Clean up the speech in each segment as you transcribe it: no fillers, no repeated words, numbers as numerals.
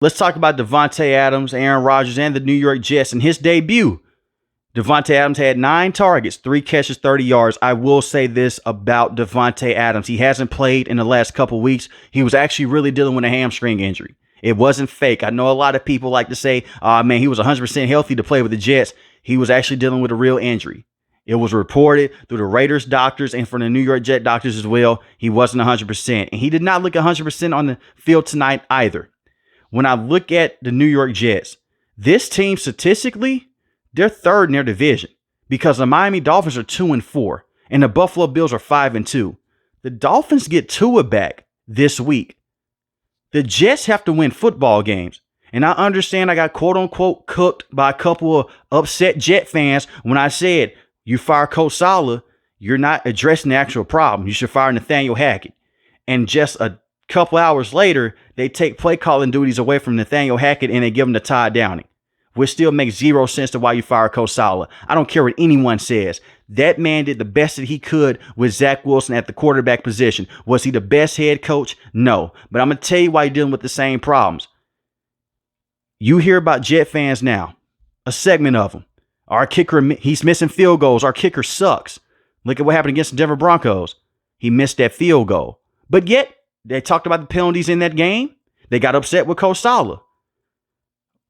Let's talk about Devonte Adams, Aaron Rodgers, and the New York Jets in his debut. Devonte Adams had 9 targets, 3 catches, 30 yards. I will say this about Devonte Adams. He hasn't played in the last couple weeks. He was actually really dealing with a hamstring injury. It wasn't fake. I know a lot of people like to say, oh, man, he was 100% healthy to play with the Jets. He was actually dealing with a real injury. It was reported through the Raiders doctors and from the New York Jet doctors as well. He wasn't 100%. And he did not look 100% on the field tonight either. When I look at the New York Jets, this team statistically, they're third in their division because the Miami Dolphins are 2-4 and the Buffalo Bills are 5-2. The Dolphins get Tua back this week. The Jets have to win football games. And I understand I got quote unquote cooked by a couple of upset Jet fans when I said, you fire Coach Saleh, you're not addressing the actual problem. You should fire Nathaniel Hackett. And just a couple hours later, they take play calling duties away from Nathaniel Hackett and they give him to Todd Downing, which still makes zero sense to why you fire Coach Saleh. I don't care what anyone says. That man did the best that he could with Zach Wilson at the quarterback position. Was he the best head coach? No. But I'm going to tell you why you're dealing with the same problems. You hear about Jet fans now, a segment of them. Our kicker, he's missing field goals. Our kicker sucks. Look at what happened against the Denver Broncos. He missed that field goal. But yet, they talked about the penalties in that game. They got upset with Coach Saleh.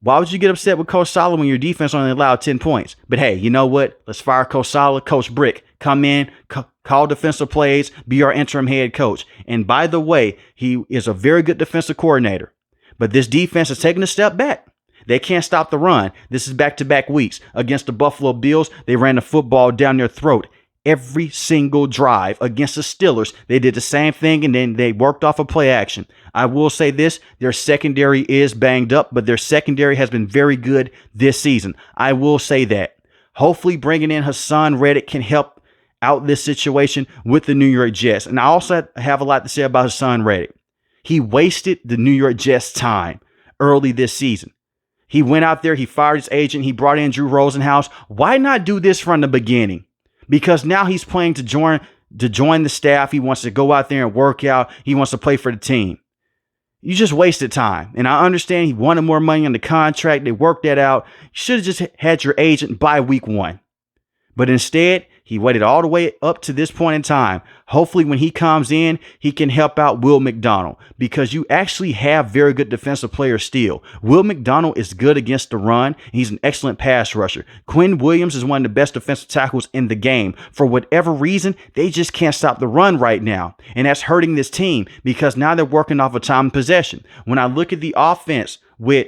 Why would you get upset with Coach Saleh when your defense only allowed 10 points? But hey, you know what? Let's fire Coach Saleh. Coach Brick, come in, call defensive plays, be our interim head coach. And by the way, he is a very good defensive coordinator. But this defense is taking a step back. They can't stop the run. This is back-to-back weeks. Against the Buffalo Bills, they ran the football down their throat every single drive. Against the Steelers, they did the same thing, and then they worked off of play action. I will say this, their secondary is banged up, but their secondary has been very good this season. I will say that. Hopefully bringing in Haason Reddick can help out this situation with the New York Jets. And I also have a lot to say about Haason Reddick. He wasted the New York Jets' time early this season. He went out there, he fired his agent, he brought in Drew Rosenhaus. Why not do this from the beginning? Because now he's playing to join the staff. He wants to go out there and work out. He wants to play for the team. You just wasted time. And I understand he wanted more money on the contract. They worked that out. You should have just had your agent by week 1. But instead, he waited all the way up to this point in time. Hopefully, when he comes in, he can help out Will McDonald because you actually have very good defensive players still. Will McDonald is good against the run. He's an excellent pass rusher. Quinn Williams is one of the best defensive tackles in the game. For whatever reason, they just can't stop the run right now. And that's hurting this team because now they're working off of time and possession. When I look at the offense with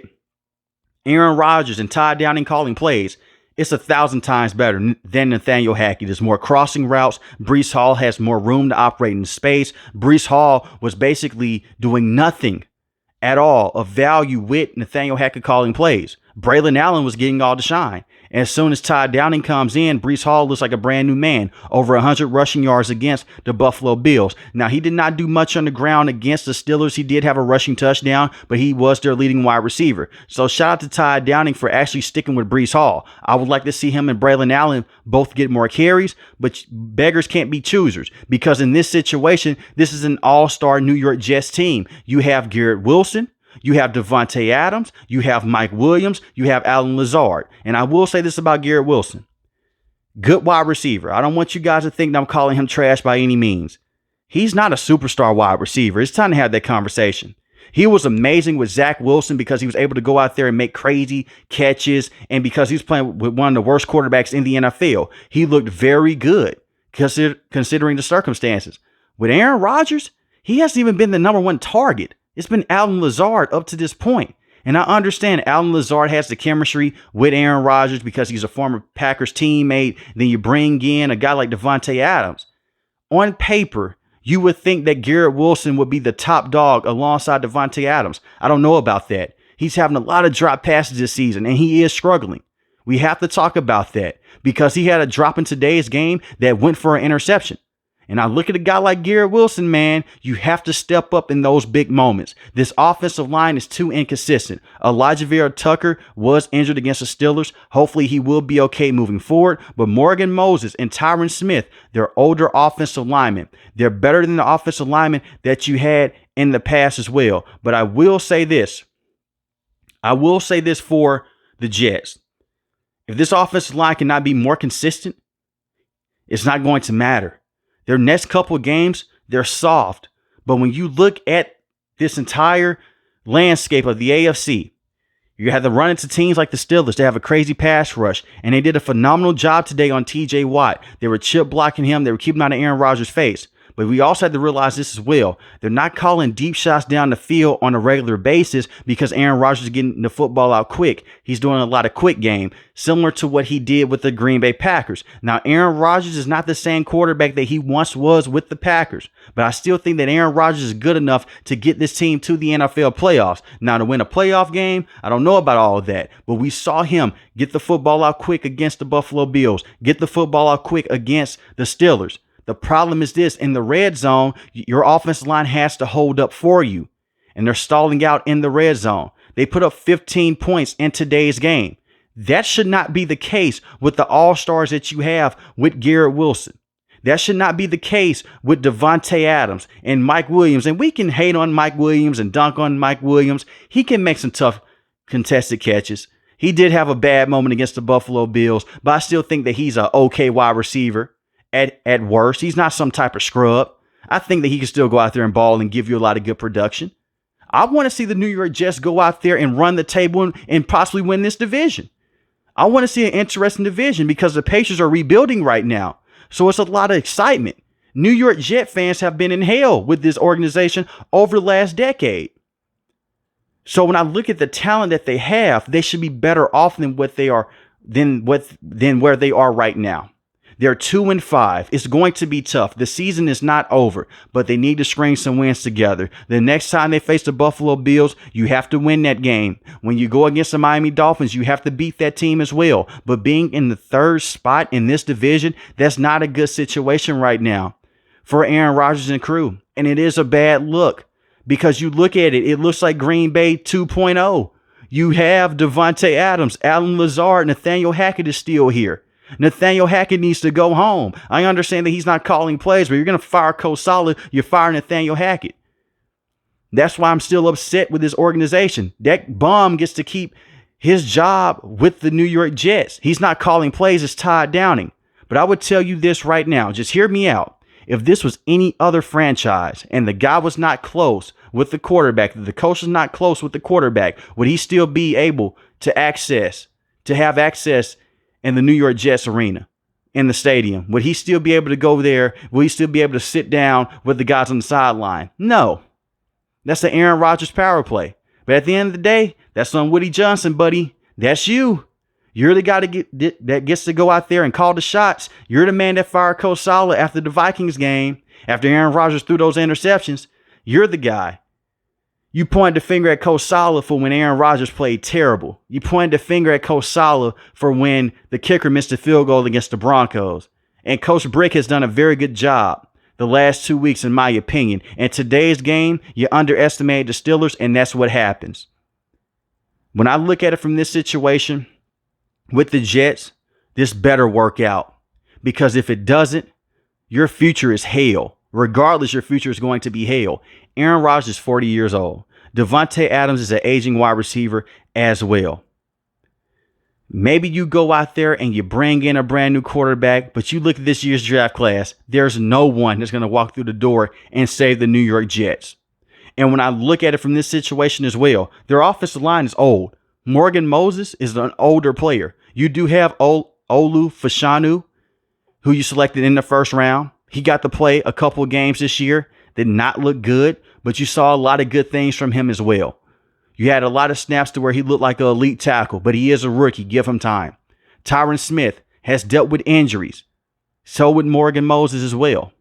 Aaron Rodgers and Todd Downing calling plays, it's 1,000 times better than Nathaniel Hackett. There's more crossing routes. Breece Hall has more room to operate in space. Breece Hall was basically doing nothing at all of value with Nathaniel Hackett calling plays. Braylon Allen was getting all the shine. As soon as Todd Downing comes in, Breece Hall looks like a brand new man. Over 100 rushing yards against the Buffalo Bills. Now, he did not do much on the ground against the Steelers. He did have a rushing touchdown, but he was their leading wide receiver. So shout out to Todd Downing for actually sticking with Breece Hall. I would like to see him and Braylon Allen both get more carries, but beggars can't be choosers because in this situation, this is an all-star New York Jets team. You have Garrett Wilson. You have Devonte Adams, you have Mike Williams, you have Allen Lazard. And I will say this about Garrett Wilson. Good wide receiver. I don't want you guys to think that I'm calling him trash by any means. He's not a superstar wide receiver. It's time to have that conversation. He was amazing with Zach Wilson because he was able to go out there and make crazy catches. And because he was playing with one of the worst quarterbacks in the NFL, he looked very good considering the circumstances. With Aaron Rodgers, he hasn't even been the number 1 target. It's been Allen Lazard up to this point. And I understand Allen Lazard has the chemistry with Aaron Rodgers because he's a former Packers teammate. Then you bring in a guy like Devonte Adams. On paper, you would think that Garrett Wilson would be the top dog alongside Devonte Adams. I don't know about that. He's having a lot of drop passes this season, and he is struggling. We have to talk about that because he had a drop in today's game that went for an interception. And I look at a guy like Garrett Wilson, man, you have to step up in those big moments. This offensive line is too inconsistent. Elijah Vera Tucker was injured against the Steelers. Hopefully he will be okay moving forward. But Morgan Moses and Tyron Smith, they're older offensive linemen. They're better than the offensive linemen that you had in the past as well. But I will say this. I will say this for the Jets. If this offensive line cannot be more consistent, it's not going to matter. Their next couple of games, they're soft. But when you look at this entire landscape of the AFC, you have to run into teams like the Steelers. They have a crazy pass rush, and they did a phenomenal job today on TJ Watt. They were chip blocking him. They were keeping out of Aaron Rodgers' face. But we also have to realize this as well. They're not calling deep shots down the field on a regular basis because Aaron Rodgers is getting the football out quick. He's doing a lot of quick game, similar to what he did with the Green Bay Packers. Now, Aaron Rodgers is not the same quarterback that he once was with the Packers, but I still think that Aaron Rodgers is good enough to get this team to the NFL playoffs. Now, to win a playoff game, I don't know about all of that, but we saw him get the football out quick against the Buffalo Bills, get the football out quick against the Steelers. The problem is this: in the red zone, your offensive line has to hold up for you, and they're stalling out in the red zone. They put up 15 points in today's game. That should not be the case with the all-stars that you have with Garrett Wilson. That should not be the case with Devonte Adams and Mike Williams. And we can hate on Mike Williams and dunk on Mike Williams. He can make some tough contested catches. He did have a bad moment against the Buffalo Bills, but I still think that he's an okay wide receiver. At worst, he's not some type of scrub. I think that he can still go out there and ball and give you a lot of good production. I want to see the New York Jets go out there and run the table and possibly win this division. I want to see an interesting division because the Pacers are rebuilding right now. So it's a lot of excitement. New York Jet fans have been in hell with this organization over the last decade. So when I look at the talent that they have, they should be better off than what they are than where they are right now. They're 2-5. It's going to be tough. The season is not over, but they need to string some wins together. The next time they face the Buffalo Bills, you have to win that game. When you go against the Miami Dolphins, you have to beat that team as well. But being in the third spot in this division, that's not a good situation right now for Aaron Rodgers and crew. And it is a bad look because you look at it, it looks like Green Bay 2.0. You have Devonte Adams, Alan Lazard, Nathaniel Hackett is still here. Nathaniel Hackett needs to go home. I understand that he's not calling plays, but you're going to fire Coach Saleh, you're firing Nathaniel Hackett. That's why I'm still upset with this organization. That bum gets to keep his job with the New York Jets. He's not calling plays, it's Todd Downing. But I would tell you this right now, just hear me out. If this was any other franchise and the guy was not close with the quarterback, the coach is not close with the quarterback, would he still be able to have access in the New York Jets arena, in the stadium? Would he still be able to go there? Will he still be able to sit down with the guys on the sideline? No. That's the Aaron Rodgers power play. But at the end of the day, that's on Woody Johnson, buddy. That's you. You're the guy that gets to go out there and call the shots. You're the man that fired Coach Saleh after the Vikings game, after Aaron Rodgers threw those interceptions. You're the guy. You pointed the finger at Coach Saleh for when Aaron Rodgers played terrible. You pointed the finger at Coach Saleh for when the kicker missed a field goal against the Broncos. And Coach Brick has done a very good job the last 2 weeks, in my opinion. And today's game, you underestimated the Steelers, and that's what happens. When I look at it from this situation with the Jets, this better work out. Because if it doesn't, your future is hell. Regardless, your future is going to be hell. Aaron Rodgers is 40 years old. Devonte Adams is an aging wide receiver as well. Maybe you go out there and you bring in a brand new quarterback, but you look at this year's draft class, there's no one that's going to walk through the door and save the New York Jets. And when I look at it from this situation as well, their offensive line is old. Morgan Moses is an older player. You do have Olu Fashanu, who you selected in the first round. He got to play a couple of games this year. Did not look good, but you saw a lot of good things from him as well. You had a lot of snaps to where he looked like an elite tackle, but he is a rookie. Give him time. Tyron Smith has dealt with injuries. So would Morgan Moses as well.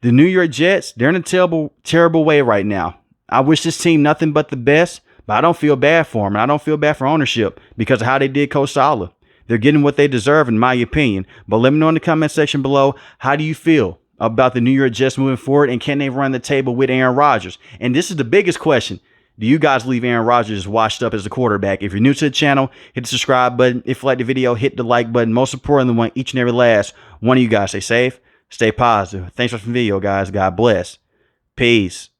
The New York Jets, they're in a terrible, terrible way right now. I wish this team nothing but the best, but I don't feel bad for them. And I don't feel bad for ownership because of how they did Coach Saleh. They're getting what they deserve, in my opinion. But let me know in the comment section below, how do you feel about the New York Jets moving forward, and can they run the table with Aaron Rodgers? And this is the biggest question. Do you guys leave Aaron Rodgers washed up as a quarterback? If you're new to the channel, hit the subscribe button. If you like the video, hit the like button. Most importantly, want each and every last one of you guys stay safe, stay positive. Thanks for watching the video, guys. God bless. Peace.